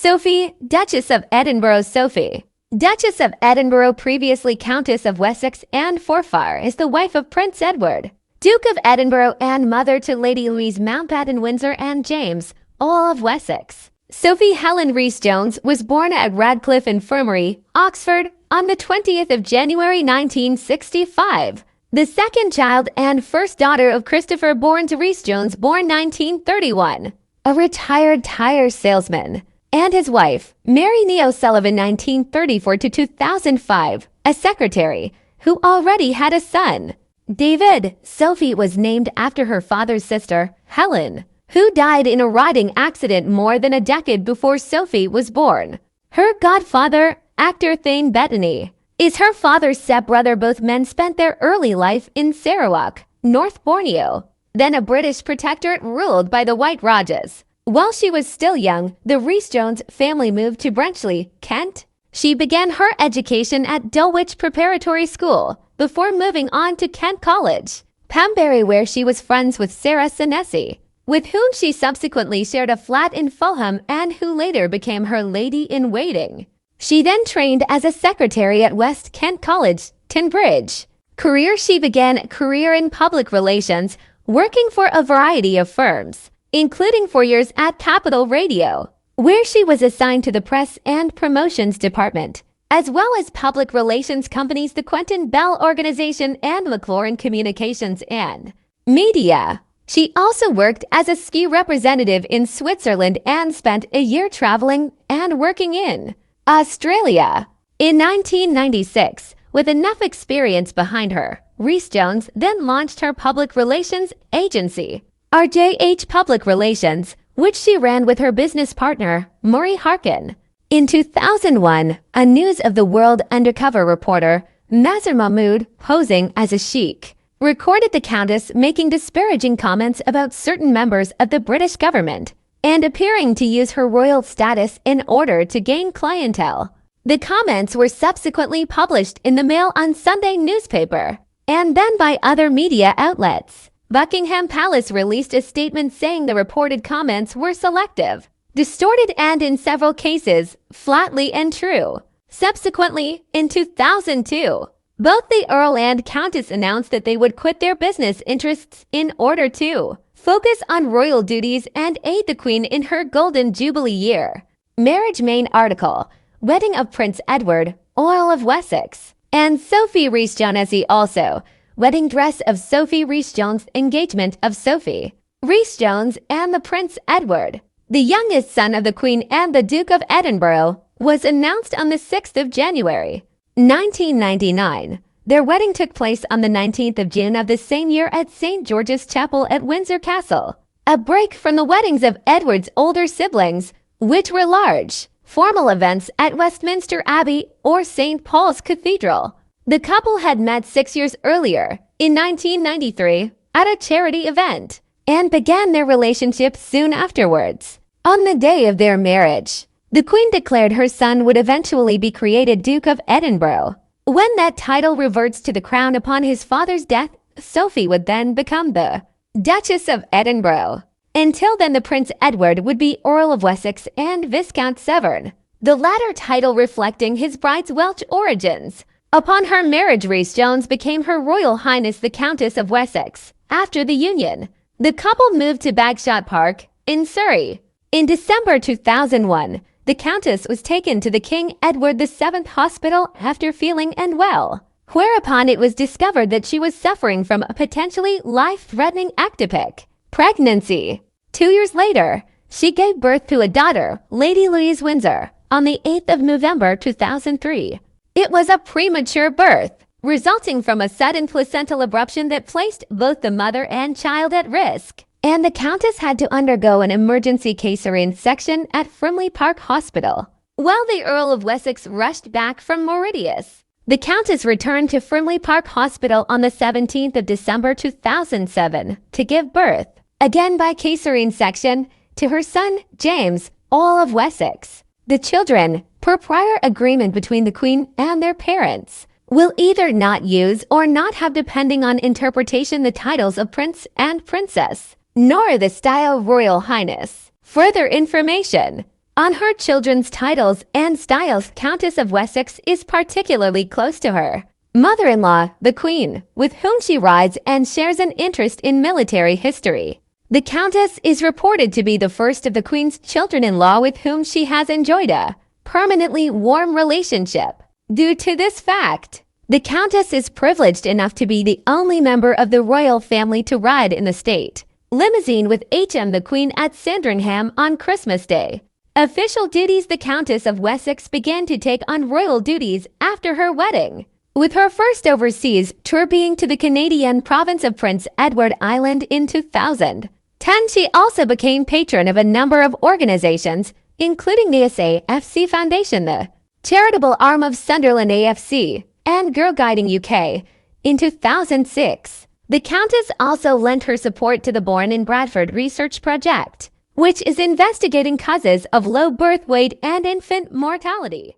Sophie, Duchess of Edinburgh. Sophie, Duchess of Edinburgh, previously Countess of Wessex and Forfar, is the wife of Prince Edward, Duke of Edinburgh, and mother to Lady Louise Mountbatten Windsor and James, all of Wessex. Sophie Helen Rhys-Jones was born at Radcliffe Infirmary, Oxford, on the 20th of January 1965, the second child and first daughter of Christopher Bourne Rhys-Jones, born 1931, a retired tire salesman, and his wife, Mary Neo Sullivan, 1934 to 2005, a secretary, who already had a son, David. Sophie was named after her father's sister, Helen, who died in a riding accident more than a decade before Sophie was born. Her godfather, actor Thane Bettany, is her father's stepbrother. Both men spent their early life in Sarawak, North Borneo, then a British protectorate ruled by the White Rajas. While she was still young, the Rhys-Jones family moved to Brenchley, Kent. She began her education at Dulwich Preparatory School before moving on to Kent College, Pembury, where she was friends with Sarah Senesi, with whom she subsequently shared a flat in Fulham and who later became her lady-in-waiting. She then trained as a secretary at West Kent College, Tonbridge. She began a career in public relations, working for a variety of firms, including 4 years at Capital Radio, where she was assigned to the press and promotions department, as well as public relations companies the Quentin Bell Organization and McLaurin Communications and Media. She also worked as a ski representative in Switzerland and spent a year traveling and working in Australia. In 1996, with enough experience behind her, Rhys-Jones then launched her public relations agency, RJH Public Relations, which she ran with her business partner, Murray Harkin. In 2001, a News of the World undercover reporter, Mazhar Mahmood, posing as a sheikh, recorded the Countess making disparaging comments about certain members of the British government and appearing to use her royal status in order to gain clientele. The comments were subsequently published in the Mail on Sunday newspaper and then by other media outlets. Buckingham Palace released a statement saying the reported comments were selective, distorted, and in several cases, flatly untrue. Subsequently, in 2002, both the Earl and Countess announced that they would quit their business interests in order to focus on royal duties and aid the Queen in her Golden Jubilee year. Marriage main article, Wedding of Prince Edward, Earl of Wessex, and Sophie Rhys-Jones. Also, Wedding dress of Sophie Rhys-Jones, engagement of Sophie Rhys-Jones and the Prince Edward, the youngest son of the Queen and the Duke of Edinburgh, was announced on the 6th of January, 1999. Their wedding took place on the 19th of June of the same year at St. George's Chapel at Windsor Castle, a break from the weddings of Edward's older siblings, which were large, formal events at Westminster Abbey or St. Paul's Cathedral. The couple had met 6 years earlier, in 1993, at a charity event, and began their relationship soon afterwards. On the day of their marriage, the Queen declared her son would eventually be created Duke of Edinburgh. When that title reverts to the crown upon his father's death, Sophie would then become the Duchess of Edinburgh. Until then, the Prince Edward would be Earl of Wessex and Viscount Severn, the latter title reflecting his bride's Welsh origins. Upon her marriage, Rhys-Jones became Her Royal Highness the Countess of Wessex. After the union, the couple moved to Bagshot Park in Surrey. In December 2001, the Countess was taken to the King Edward VII Hospital after feeling unwell, whereupon it was discovered that she was suffering from a potentially life-threatening ectopic pregnancy. 2 years later, she gave birth to a daughter, Lady Louise Windsor, on the 8th of November 2003. It was a premature birth, resulting from a sudden placental abruption that placed both the mother and child at risk, and the Countess had to undergo an emergency cesarean section at Frimley Park Hospital. While the Earl of Wessex rushed back from Mauritius, the Countess returned to Frimley Park Hospital on the 17th of December 2007 to give birth, again by cesarean section, to her son, James, Earl of Wessex. The children, per prior agreement between the Queen and their parents, will either not use or not have, depending on interpretation, the titles of Prince and Princess, nor the style Royal Highness. Further information On her children's titles and styles, Countess of Wessex is particularly close to her mother-in-law, the Queen, with whom she rides and shares an interest in military history. The Countess is reported to be the first of the Queen's children-in-law with whom she has enjoyed a permanently warm relationship. Due to this fact, the Countess is privileged enough to be the only member of the royal family to ride in the state limousine with HM the Queen at Sandringham on Christmas Day. Official duties. The Countess of Wessex began to take on royal duties after her wedding, with her first overseas tour being to the Canadian province of Prince Edward Island in 2010. She also became patron of a number of organizations, including the SAFC Foundation, the charitable arm of Sunderland AFC, and Girl Guiding UK. In 2006, the Countess also lent her support to the Born in Bradford research project, which is investigating causes of low birth weight and infant mortality.